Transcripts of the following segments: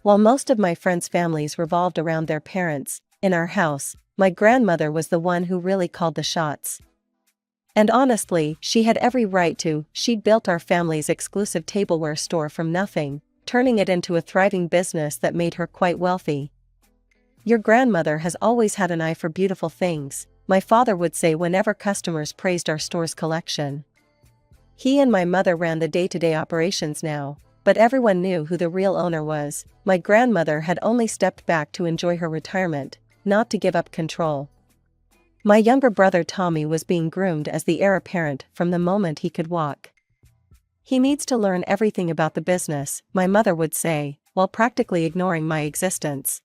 While most of my friends' families revolved around their parents, in our house, my grandmother was the one who really called the shots. And honestly, she had every right to. She'd built our family's exclusive tableware store from nothing, turning it into a thriving business that made her quite wealthy. "Your grandmother has always had an eye for beautiful things," my father would say whenever customers praised our store's collection. He and my mother ran the day-to-day operations now, but everyone knew who the real owner was. My grandmother had only stepped back to enjoy her retirement, not to give up control. My younger brother Tommy was being groomed as the heir apparent from the moment he could walk. "He needs to learn everything about the business," my mother would say, while practically ignoring my existence.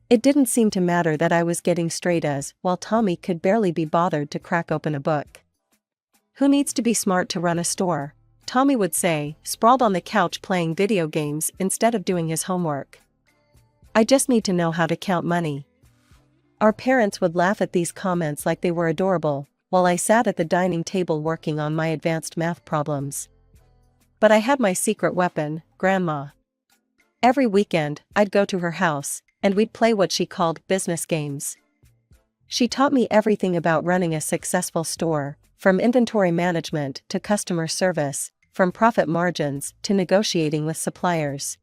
It didn't seem to matter that I was getting straight A's, while Tommy could barely be bothered to crack open a book. "Who needs to be smart to run a store?" Tommy would say, sprawled on the couch playing video games instead of doing his homework. "I just need to know how to count money." Our parents would laugh at these comments like they were adorable, while I sat at the dining table working on my advanced math problems. But I had my secret weapon, Grandma. Every weekend, I'd go to her house, and we'd play what she called business games. She taught me everything about running a successful store, from inventory management to customer service, from profit margins to negotiating with suppliers.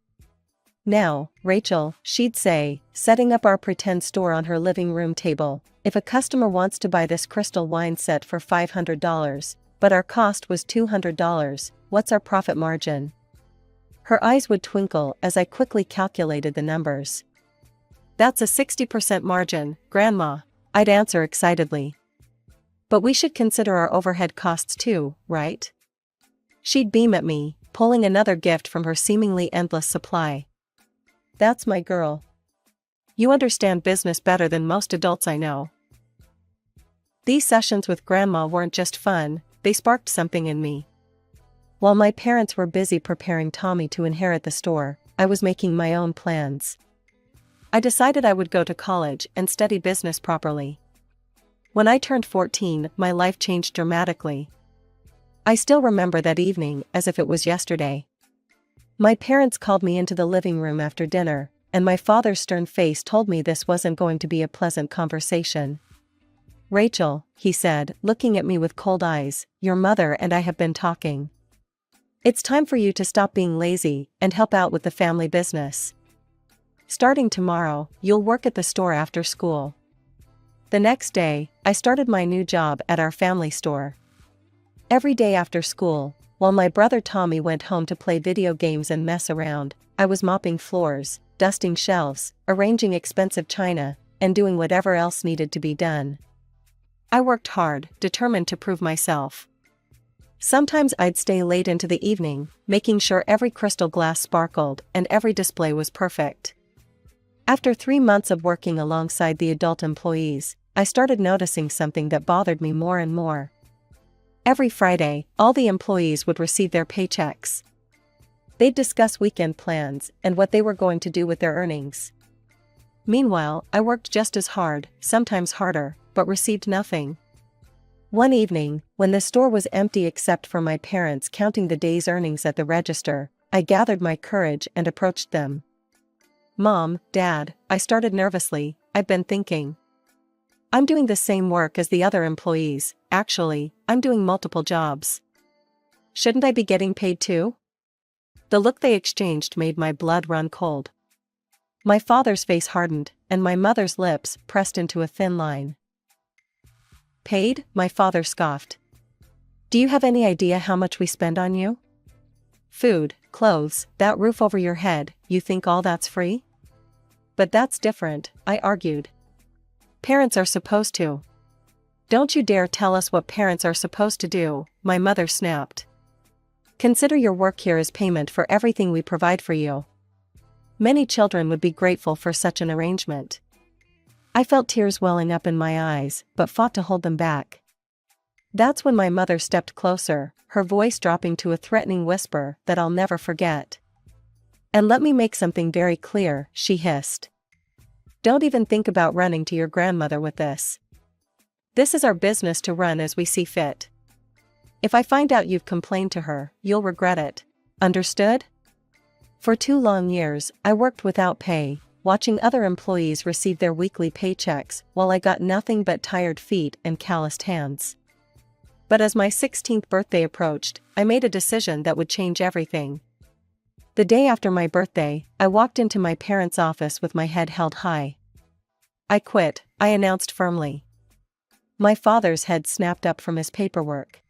"Now, Rachel," she'd say, setting up our pretend store on her living room table, "if a customer wants to buy this crystal wine set for $500, but our cost was $200, what's our profit margin?" Her eyes would twinkle as I quickly calculated the numbers. "That's a 60% margin, Grandma," I'd answer excitedly. "But we should consider our overhead costs too, right?" She'd beam at me, pulling another gift from her seemingly endless supply. "That's my girl. You understand business better than most adults I know." These sessions with Grandma weren't just fun, they sparked something in me. While my parents were busy preparing Tommy to inherit the store, I was making my own plans. I decided I would go to college and study business properly. When I turned 14, my life changed dramatically. I still remember that evening as if it was yesterday. My parents called me into the living room after dinner, and my father's stern face told me this wasn't going to be a pleasant conversation. "Rachel," he said, looking at me with cold eyes, "your mother and I have been talking. It's time for you to stop being lazy and help out with the family business. Starting tomorrow, you'll work at the store after school." The next day, I started my new job at our family store. Every day after school, while my brother Tommy went home to play video games and mess around, I was mopping floors, dusting shelves, arranging expensive china, and doing whatever else needed to be done. I worked hard, determined to prove myself. Sometimes I'd stay late into the evening, making sure every crystal glass sparkled and every display was perfect. After 3 months of working alongside the adult employees, I started noticing something that bothered me more and more. Every Friday, all the employees would receive their paychecks. They'd discuss weekend plans and what they were going to do with their earnings. Meanwhile, I worked just as hard, sometimes harder, but received nothing. One evening, when the store was empty except for my parents counting the day's earnings at the register, I gathered my courage and approached them. "Mom, Dad," I started nervously, "I've been thinking. I'm doing the same work as the other employees, actually, I'm doing multiple jobs. Shouldn't I be getting paid too?" The look they exchanged made my blood run cold. My father's face hardened, and my mother's lips pressed into a thin line. "Paid?" my father scoffed. "Do you have any idea how much we spend on you? Food, clothes, that roof over your head, you think all that's free?" "But that's different," I argued. "Parents are supposed to." "Don't you dare tell us what parents are supposed to do," my mother snapped. "Consider your work here as payment for everything we provide for you." Many children would be grateful for such an arrangement. I felt tears welling up in my eyes, but fought to hold them back. That's when my mother stepped closer, her voice dropping to a threatening whisper that I'll never forget. "And let me make something very clear," she hissed. "Don't even think about running to your grandmother with this. This is our business to run as we see fit. If I find out you've complained to her, you'll regret it. Understood?" For 2 long years, I worked without pay, watching other employees receive their weekly paychecks while I got nothing but tired feet and calloused hands. But as my 16th birthday approached, I made a decision that would change everything. The day after my birthday, I walked into my parents' office with my head held high. "I quit," I announced firmly. My father's head snapped up from his paperwork.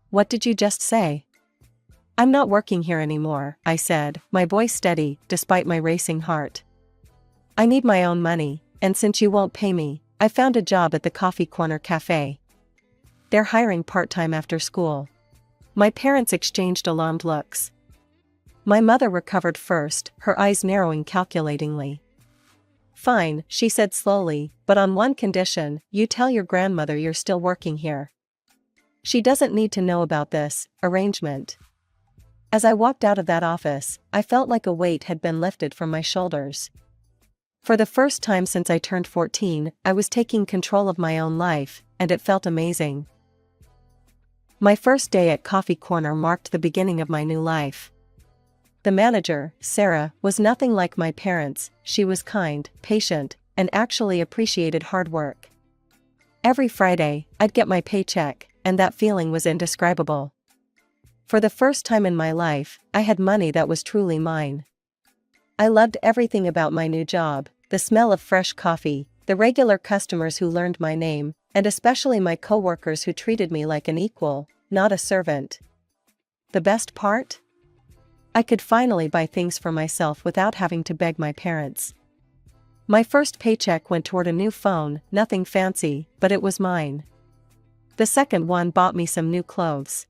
"What did you just say?" "I'm not working here anymore," I said, my voice steady despite my racing heart. "I need my own money, and since you won't pay me, I found a job at the Coffee Corner Cafe. They're hiring part-time after school." My parents exchanged alarmed looks. My mother recovered first, her eyes narrowing calculatingly. "Fine," she said slowly, "but on one condition: you tell your grandmother you're still working here. She doesn't need to know about this arrangement." As I walked out of that office, I felt like a weight had been lifted from my shoulders. For the first time since I turned 14, I was taking control of my own life, and it felt amazing. My first day at Coffee Corner marked the beginning of my new life. The manager, Sarah, was nothing like my parents. She was kind, patient, and actually appreciated hard work. Every Friday, I'd get my paycheck, and that feeling was indescribable. For the first time in my life, I had money that was truly mine. I loved everything about my new job: the smell of fresh coffee, the regular customers who learned my name, and especially my coworkers who treated me like an equal, not a servant. The best part? I could finally buy things for myself without having to beg my parents. My first paycheck went toward a new phone, nothing fancy, but it was mine. The second one bought me some new clothes.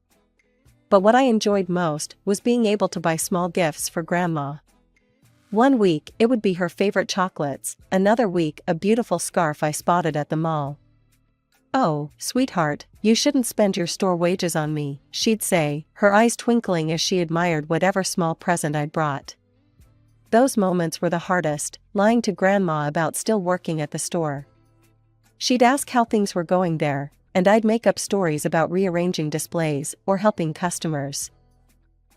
But what I enjoyed most was being able to buy small gifts for Grandma. One week it would be her favorite chocolates, another week a beautiful scarf I spotted at the mall. "Oh, sweetheart, you shouldn't spend your store wages on me," she'd say, her eyes twinkling as she admired whatever small present I'd brought. Those moments were the hardest, lying to Grandma about still working at the store. She'd ask how things were going there, and I'd make up stories about rearranging displays or helping customers.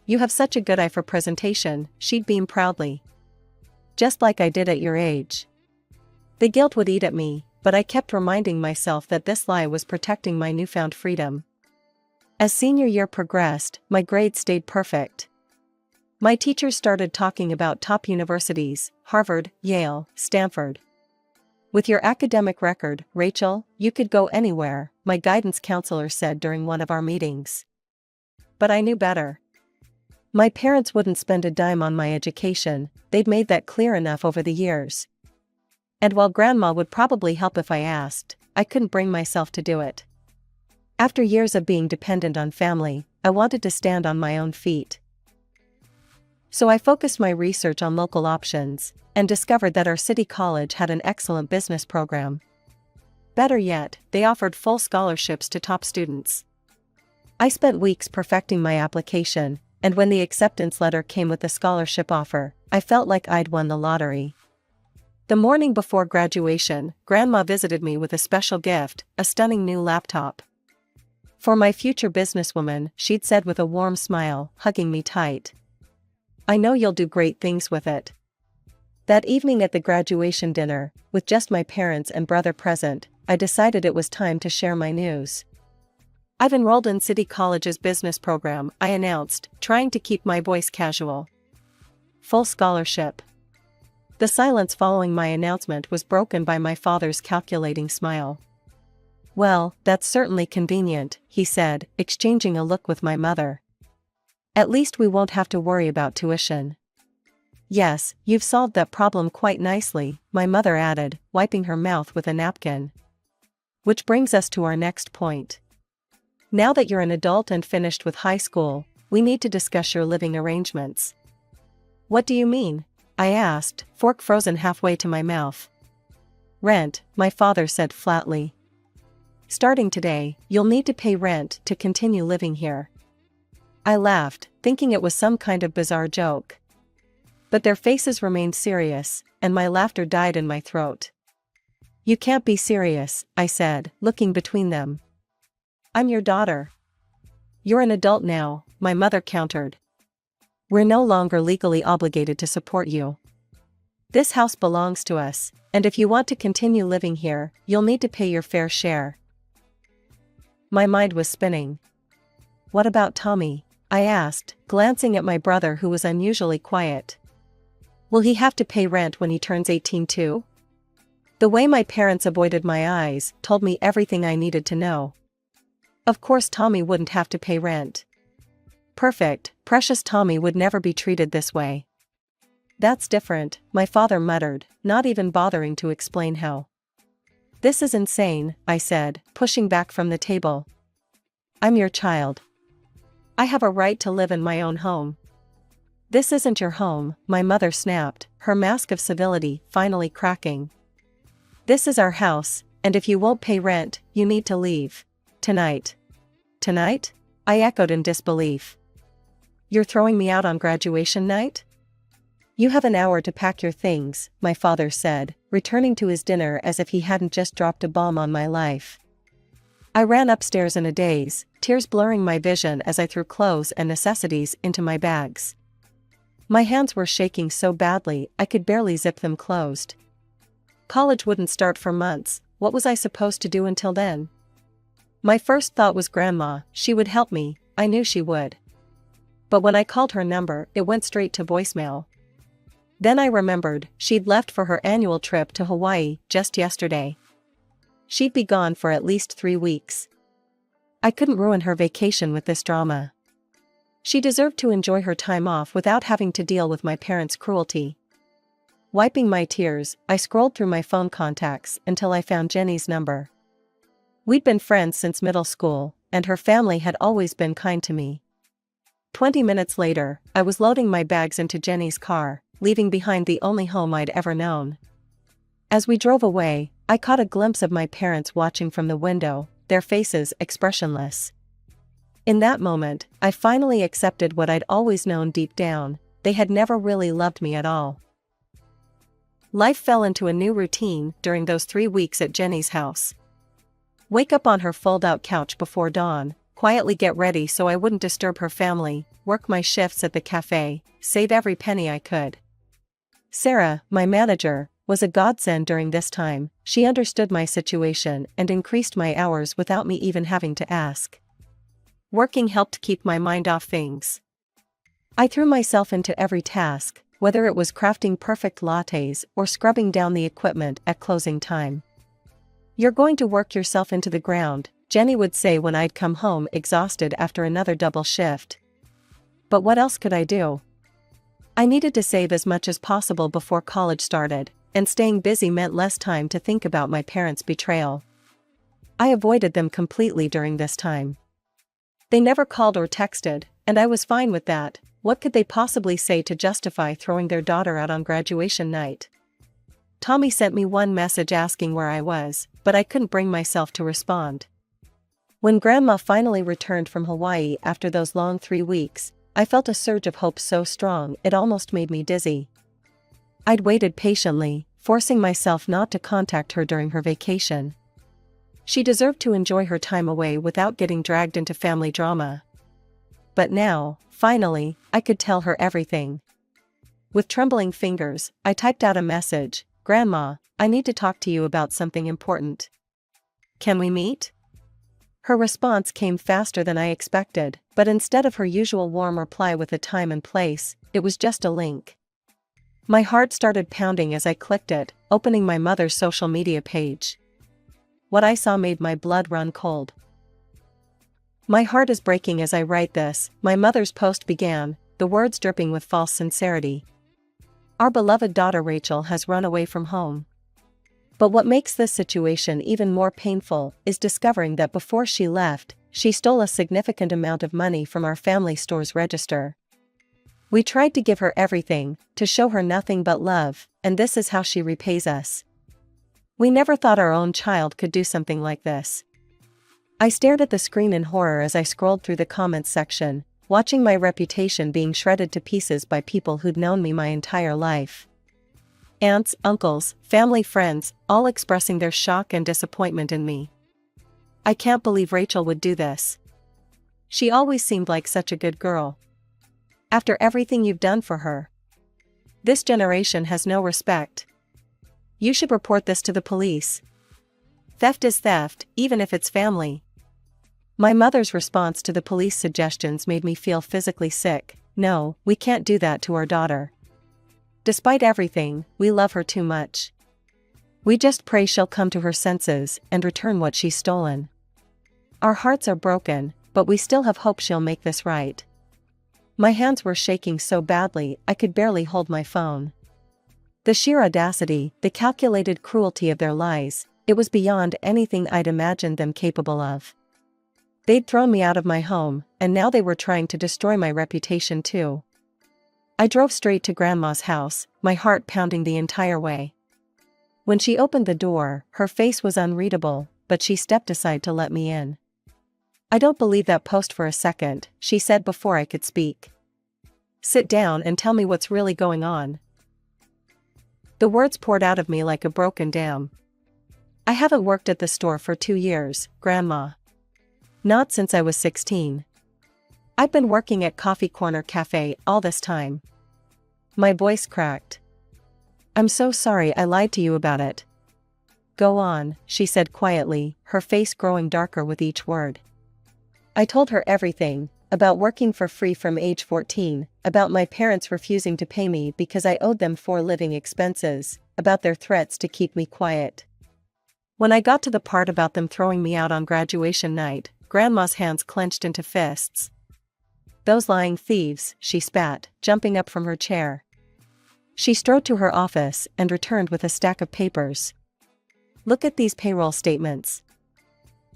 "You have such a good eye for presentation," she'd beam proudly. "Just like I did at your age." The guilt would eat at me, but I kept reminding myself that this lie was protecting my newfound freedom. As senior year progressed, my grades stayed perfect. My teachers started talking about top universities: Harvard, Yale, Stanford. "With your academic record, Rachel, you could go anywhere," my guidance counselor said during one of our meetings. But I knew better. My parents wouldn't spend a dime on my education, they'd made that clear enough over the years. And while Grandma would probably help if I asked, I couldn't bring myself to do it. After years of being dependent on family, I wanted to stand on my own feet. So I focused my research on local options, and discovered that our city college had an excellent business program. Better yet, they offered full scholarships to top students. I spent weeks perfecting my application, and when the acceptance letter came with the scholarship offer, I felt like I'd won the lottery. The morning before graduation, Grandma visited me with a special gift, a stunning new laptop. "For my future businesswoman," she'd said with a warm smile, hugging me tight. "I know you'll do great things with it." That evening at the graduation dinner, with just my parents and brother present, I decided it was time to share my news. "I've enrolled in City College's business program," I announced, trying to keep my voice casual. "Full scholarship." The silence following my announcement was broken by my father's calculating smile. "Well, that's certainly convenient," he said, exchanging a look with my mother. "At least we won't have to worry about tuition." "Yes, you've solved that problem quite nicely," my mother added, wiping her mouth with a napkin. "Which brings us to our next point. Now that you're an adult and finished with high school, we need to discuss your living arrangements." "What do you mean?" I asked, fork frozen halfway to my mouth. "Rent," my father said flatly. "Starting today, you'll need to pay rent to continue living here." I laughed, thinking it was some kind of bizarre joke. But their faces remained serious, and my laughter died in my throat. "You can't be serious," I said, looking between them. "I'm your daughter." "You're an adult now," my mother countered. We're no longer legally obligated to support you. This house belongs to us, and if you want to continue living here, you'll need to pay your fair share." My mind was spinning. "What about Tommy?" I asked, glancing at my brother who was unusually quiet. "Will he have to pay rent when he turns 18 too?" The way my parents avoided my eyes told me everything I needed to know. Of course Tommy wouldn't have to pay rent. Perfect, precious Tommy would never be treated this way. "That's different," my father muttered, not even bothering to explain how. "This is insane," I said, pushing back from the table. "I'm your child. I have a right to live in my own home." "This isn't your home," my mother snapped, her mask of civility finally cracking. "This is our house, and if you won't pay rent, you need to leave. Tonight." "Tonight?" I echoed in disbelief. "You're throwing me out on graduation night?" "You have an hour to pack your things," my father said, returning to his dinner as if he hadn't just dropped a bomb on my life. I ran upstairs in a daze, tears blurring my vision as I threw clothes and necessities into my bags. My hands were shaking so badly I could barely zip them closed. College wouldn't start for months. What was I supposed to do until then? My first thought was Grandma. She would help me, I knew she would. But when I called her number, it went straight to voicemail. Then I remembered she'd left for her annual trip to Hawaii just yesterday. She'd be gone for at least 3 weeks. I couldn't ruin her vacation with this drama. She deserved to enjoy her time off without having to deal with my parents' cruelty. Wiping my tears, I scrolled through my phone contacts until I found Jenny's number. We'd been friends since middle school, and her family had always been kind to me. 20 minutes later, I was loading my bags into Jenny's car, leaving behind the only home I'd ever known. As we drove away, I caught a glimpse of my parents watching from the window, their faces expressionless. In that moment, I finally accepted what I'd always known deep down: they had never really loved me at all. Life fell into a new routine during those 3 weeks at Jenny's house. Wake up on her fold-out couch before dawn, quietly get ready so I wouldn't disturb her family, work my shifts at the cafe, save every penny I could. Sarah, my manager, was a godsend during this time. She understood my situation and increased my hours without me even having to ask. Working helped keep my mind off things. I threw myself into every task, whether it was crafting perfect lattes or scrubbing down the equipment at closing time. "You're going to work yourself into the ground," Jenny would say when I'd come home exhausted after another double shift. But what else could I do? I needed to save as much as possible before college started, and staying busy meant less time to think about my parents' betrayal. I avoided them completely during this time. They never called or texted, and I was fine with that. What could they possibly say to justify throwing their daughter out on graduation night? Tommy sent me one message asking where I was, but I couldn't bring myself to respond. When Grandma finally returned from Hawaii after those long 3 weeks, I felt a surge of hope so strong it almost made me dizzy. I'd waited patiently, forcing myself not to contact her during her vacation. She deserved to enjoy her time away without getting dragged into family drama. But now, finally, I could tell her everything. With trembling fingers, I typed out a message: "Grandma, I need to talk to you about something important. Can we meet?" Her response came faster than I expected, but instead of her usual warm reply with a time and place, it was just a link. My heart started pounding as I clicked it, opening my mother's social media page. What I saw made my blood run cold. "My heart is breaking as I write this," my mother's post began, the words dripping with false sincerity. "Our beloved daughter Rachel has run away from home. But what makes this situation even more painful is discovering that before she left, she stole a significant amount of money from our family store's register. We tried to give her everything, to show her nothing but love, and this is how she repays us. We never thought our own child could do something like this." I stared at the screen in horror as I scrolled through the comments section, watching my reputation being shredded to pieces by people who'd known me my entire life. Aunts, uncles, family friends, all expressing their shock and disappointment in me. "I can't believe Rachel would do this. She always seemed like such a good girl. After everything you've done for her. This generation has no respect. You should report this to the police. Theft is theft, even if it's family. My mother's response to the police suggestions made me feel physically sick. No, we can't do that to our daughter. Despite everything, we love her too much. We just pray she'll come to her senses and return what she's stolen. Our hearts are broken, but we still have hope she'll make this right. My hands were shaking so badly I could barely hold my phone. The sheer audacity, the calculated cruelty of their lies, it was beyond anything I'd imagined them capable of. They'd thrown me out of my home, and now they were trying to destroy my reputation too. I drove straight to Grandma's house, my heart pounding the entire way. When she opened the door, her face was unreadable, but she stepped aside to let me in. "I don't believe that post for a second," she said before I could speak. "Sit down and tell me what's really going on." The words poured out of me like a broken dam. "I haven't worked at the store for 2 years, Grandma. Not since I was 16. I've been working at Coffee Corner Cafe all this time." My voice cracked. "I'm so sorry I lied to you about it." "Go on," she said quietly, her face growing darker with each word. I told her everything, about working for free from age 14, about my parents refusing to pay me because I owed them for living expenses, about their threats to keep me quiet. When I got to the part about them throwing me out on graduation night, Grandma's hands clenched into fists. "Those lying thieves," she spat, jumping up from her chair. She strode to her office and returned with a stack of papers. "Look at these payroll statements.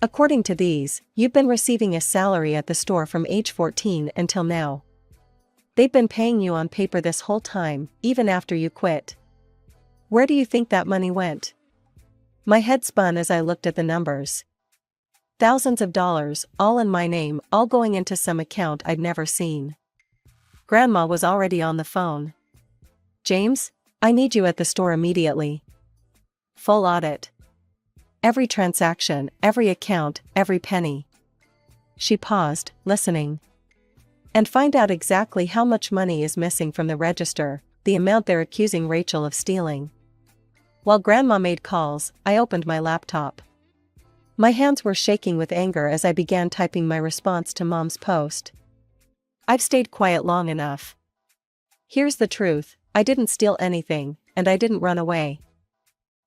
According to these, you've been receiving a salary at the store from age 14 until now. They've been paying you on paper this whole time, even after you quit. Where do you think that money went?" My head spun as I looked at the numbers. Thousands of dollars, all in my name, all going into some account I'd never seen. Grandma was already on the phone. "James, I need you at the store immediately. Full audit. Every transaction, every account, every penny." She paused, listening. "And find out exactly how much money is missing from the register, the amount they're accusing Rachel of stealing." While Grandma made calls, I opened my laptop. My hands were shaking with anger as I began typing my response to Mom's post. "I've stayed quiet long enough. Here's the truth, I didn't steal anything, and I didn't run away.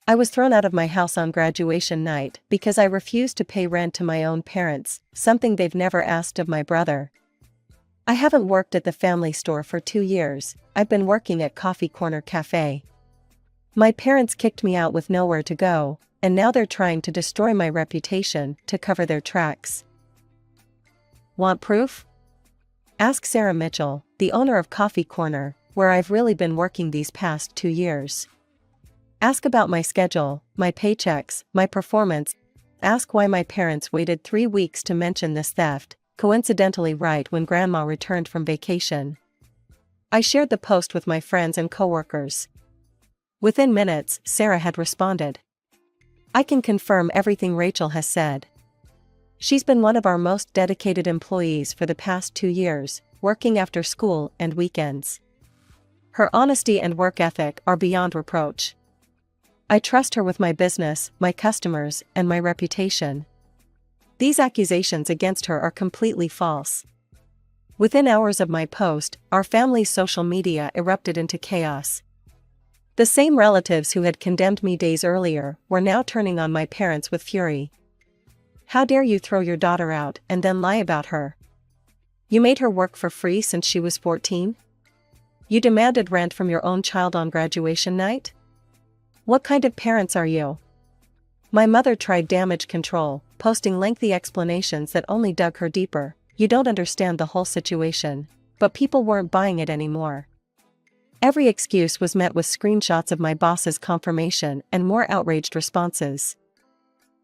I was thrown out of my house on graduation night because I refused to pay rent to my own parents, something they've never asked of my brother. I haven't worked at the family store for 2 years, I've been working at Coffee Corner Cafe. My parents kicked me out with nowhere to go, and now they're trying to destroy my reputation to cover their tracks. Want proof? Ask Sarah Mitchell, the owner of Coffee Corner, where I've really been working these past 2 years. Ask about my schedule, my paychecks, my performance. Ask why my parents waited 3 weeks to mention this theft, coincidentally right when Grandma returned from vacation. I shared the post with my friends and coworkers. Within minutes, Sarah had responded. "I can confirm everything Rachel has said. She's been one of our most dedicated employees for the past 2 years, working after school and weekends. Her honesty and work ethic are beyond reproach. I trust her with my business, my customers, and my reputation. These accusations against her are completely false." Within hours of my post, our family's social media erupted into chaos. The same relatives who had condemned me days earlier were now turning on my parents with fury. "How dare you throw your daughter out and then lie about her? You made her work for free since she was 14? You demanded rent from your own child on graduation night? What kind of parents are you?" My mother tried damage control, posting lengthy explanations that only dug her deeper. "You don't understand the whole situation." But people weren't buying it anymore. Every excuse was met with screenshots of my boss's confirmation and more outraged responses.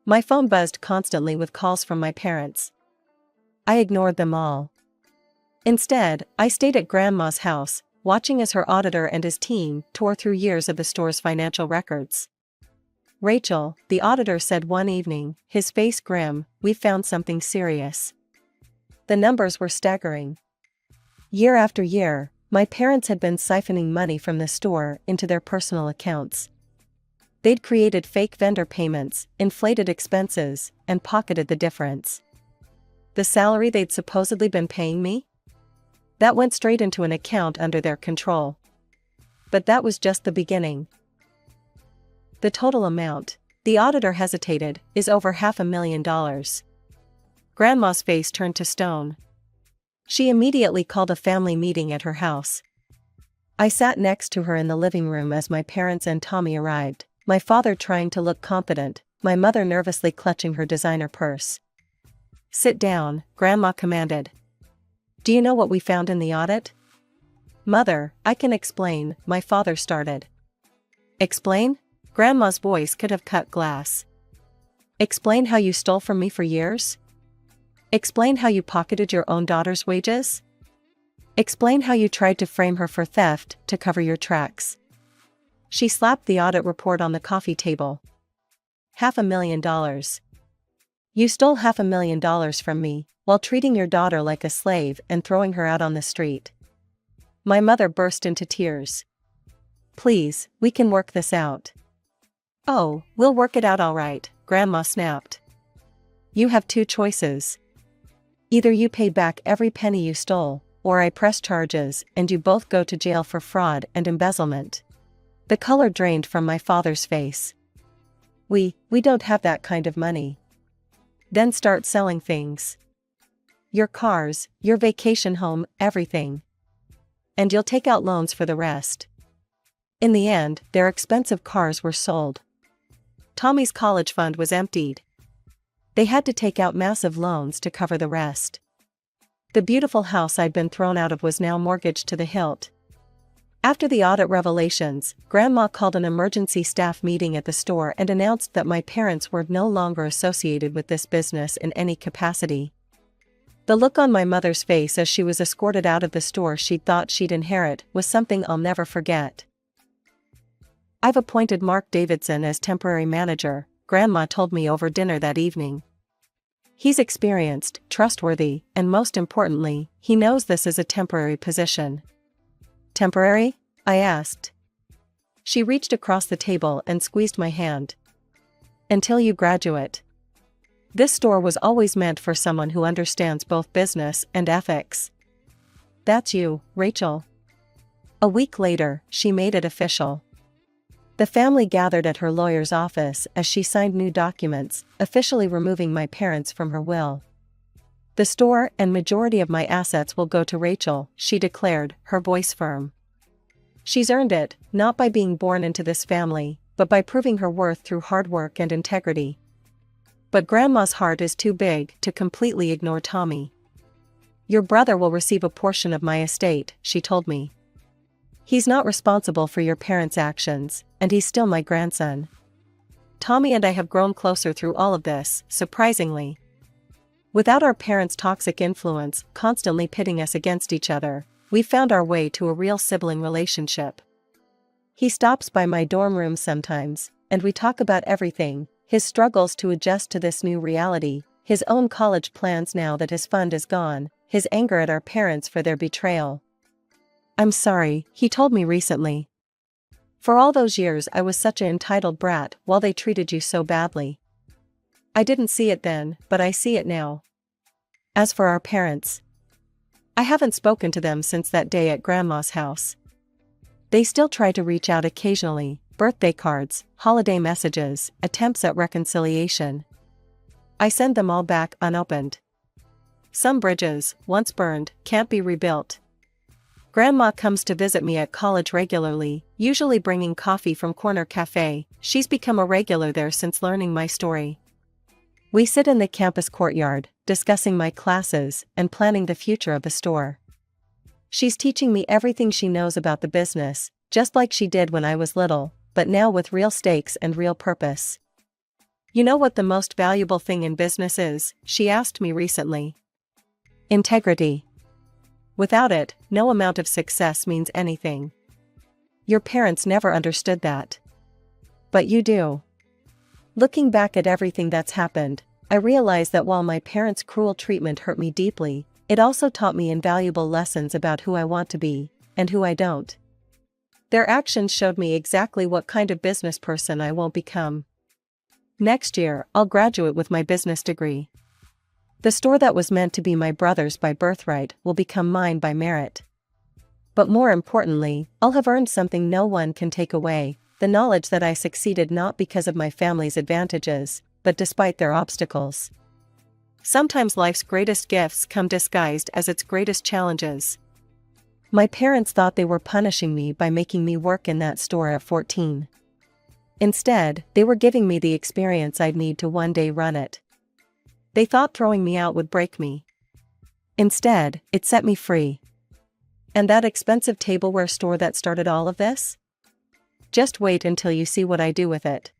My phone buzzed constantly with calls from my parents. I ignored them all. Instead, I stayed at Grandma's house, watching as her auditor and his team tore through years of the store's financial records. "Rachel," the auditor said one evening, his face grim, "we've found something serious." The numbers were staggering. Year after year, my parents had been siphoning money from the store into their personal accounts. They'd created fake vendor payments, inflated expenses, and pocketed the difference. The salary they'd supposedly been paying me? That went straight into an account under their control. But that was just the beginning. The total amount, the auditor hesitated, is over $500,000. Grandma's face turned to stone. She immediately called a family meeting at her house. I sat next to her in the living room as my parents and Tommy arrived, my father trying to look confident, my mother nervously clutching her designer purse. "Sit down," Grandma commanded. "Do you know what we found in the audit?" "Mother, I can explain," my father started. "Explain?" Grandma's voice could have cut glass. "Explain how you stole from me for years? Explain how you pocketed your own daughter's wages? Explain how you tried to frame her for theft to cover your tracks." She slapped the audit report on the coffee table. $500,000. You stole $500,000 from me, while treating your daughter like a slave and throwing her out on the street. My mother burst into tears. "Please, we can work this out." "Oh, we'll work it out all right," Grandma snapped. "You have two choices. Either you pay back every penny you stole, or I press charges and you both go to jail for fraud and embezzlement." The color drained from my father's face. We don't have that kind of money." "Then start selling things. Your cars, your vacation home, everything. And you'll take out loans for the rest." In the end, their expensive cars were sold. Tommy's college fund was emptied. They had to take out massive loans to cover the rest. The beautiful house I'd been thrown out of was now mortgaged to the hilt. After the audit revelations, Grandma called an emergency staff meeting at the store and announced that my parents were no longer associated with this business in any capacity. The look on my mother's face as she was escorted out of the store she'd thought she'd inherit was something I'll never forget. "I've appointed Mark Davidson as temporary manager," Grandma told me over dinner that evening. "He's experienced, trustworthy, and most importantly, he knows this is a temporary position." "Temporary?" I asked. She reached across the table and squeezed my hand. "Until you graduate. This store was always meant for someone who understands both business and ethics." "That's you, Rachel." A week later, she made it official. The family gathered at her lawyer's office as she signed new documents, officially removing my parents from her will. "The store and majority of my assets will go to Rachel," she declared, her voice firm. "She's earned it, not by being born into this family, but by proving her worth through hard work and integrity." But Grandma's heart is too big to completely ignore Tommy. "Your brother will receive a portion of my estate," she told me. "He's not responsible for your parents' actions, and he's still my grandson." Tommy and I have grown closer through all of this, surprisingly. Without our parents' toxic influence constantly pitting us against each other, we found our way to a real sibling relationship. He stops by my dorm room sometimes, and we talk about everything: his struggles to adjust to this new reality, his own college plans now that his fund is gone, his anger at our parents for their betrayal. "I'm sorry," he told me recently. "For all those years I was such an entitled brat while they treated you so badly. I didn't see it then, but I see it now." As for our parents, I haven't spoken to them since that day at Grandma's house. They still try to reach out occasionally: birthday cards, holiday messages, attempts at reconciliation. I send them all back unopened. Some bridges, once burned, can't be rebuilt. Grandma comes to visit me at college regularly, usually bringing coffee from Corner Cafe. She's become a regular there since learning my story. We sit in the campus courtyard, discussing my classes and planning the future of the store. She's teaching me everything she knows about the business, just like she did when I was little, but now with real stakes and real purpose. "You know what the most valuable thing in business is?" she asked me recently. "Integrity. Without it, no amount of success means anything. Your parents never understood that. But you do." Looking back at everything that's happened, I realize that while my parents' cruel treatment hurt me deeply, it also taught me invaluable lessons about who I want to be, and who I don't. Their actions showed me exactly what kind of business person I won't become. Next year, I'll graduate with my business degree. The store that was meant to be my brother's by birthright will become mine by merit. But more importantly, I'll have earned something no one can take away, the knowledge that I succeeded not because of my family's advantages, but despite their obstacles. Sometimes life's greatest gifts come disguised as its greatest challenges. My parents thought they were punishing me by making me work in that store at 14. Instead, they were giving me the experience I'd need to one day run it. They thought throwing me out would break me. Instead, it set me free. And that expensive tableware store that started all of this? Just wait until you see what I do with it.